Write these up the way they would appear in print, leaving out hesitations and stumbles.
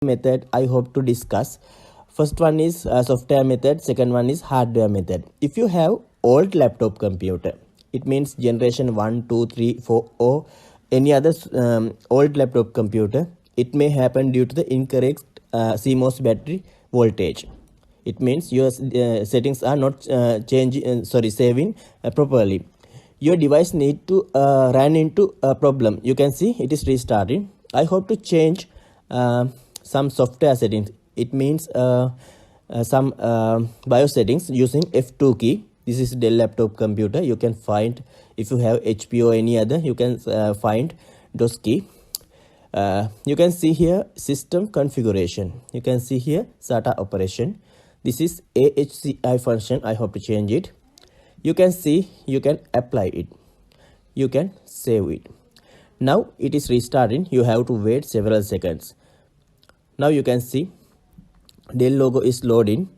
method I hope to discuss. First one is software method, second one is hardware method. If you have old laptop computer, it means generation 1, 2, 3, 4 or any other old laptop computer, it may happen due to the incorrect CMOS battery voltage. It means your settings are not saving properly. Your device need to run into a problem. You can see it is restarting. I hope to change some software settings. It means some BIOS settings using F2 key. This is Dell laptop computer. You can find, if you have HP or any other, you can find those key. You can see here system configuration. You can see here SATA operation. This is ahci function. I hope to change it. You can see, you can apply it. You can save it. Now it is restarting. You have to wait several seconds. Now you can see Dell logo is loading.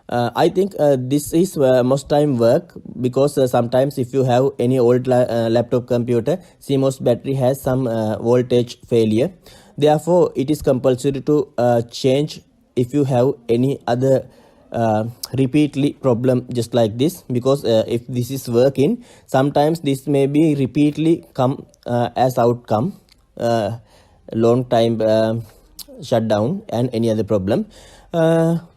I think this is most time work because sometimes if you have any old laptop computer, CMOS battery has some voltage failure. Therefore, it is compulsory to change if you have any other repeatedly problem just like this, because if this is working, sometimes this may be repeatedly come as outcome, long time shutdown and any other problem.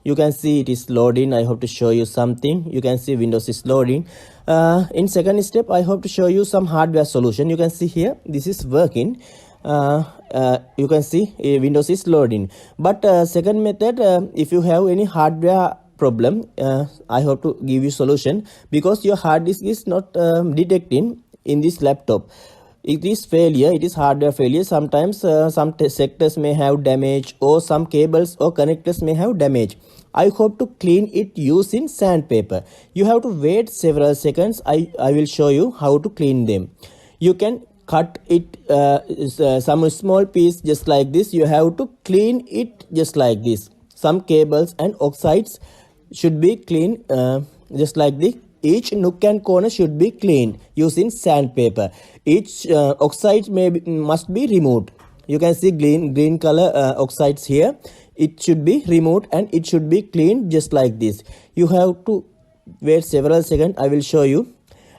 You can see it is loading. I hope to show you something. You can see Windows is loading. In second step, I hope to show you some hardware solution. You can see here this is working. You can see Windows is loading. But second method, if you have any hardware problem, I hope to give you solution, because your hard disk is not detecting in this laptop. It is failure, it is hardware failure. Sometimes some sectors may have damage, or some cables or connectors may have damage. I hope to clean it using sandpaper. You have to wait several seconds. I will show you how to clean them. You can cut it some small piece just like this. You have to clean it just like this. Some cables and oxides should be cleaned just like this. Each nook and corner should be cleaned using sandpaper. Each oxide must be removed. You can see green color oxides here. It should be removed and it should be cleaned just like this. You have to wait several seconds. I will show you.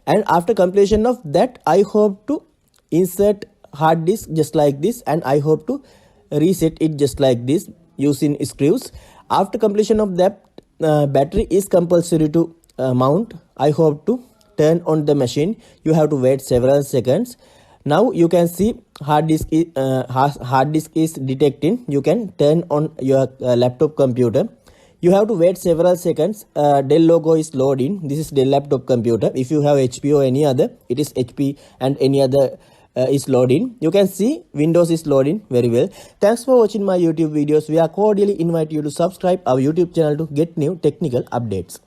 And after completion of that, I hope to insert hard disk just like this, and I hope to reset it just like this using screws. After completion of that, battery is compulsory to mount. I hope to turn on the machine. You have to wait several seconds. Now you can see hard disk is detecting. You can turn on your laptop computer. You have to wait several seconds. Dell logo is loading. This is Dell laptop computer. If you have HP or any other, it is HP and any other is loading. You can see Windows is loading very well. Thanks for watching my YouTube videos. We are cordially invite you to subscribe our YouTube channel to get new technical updates.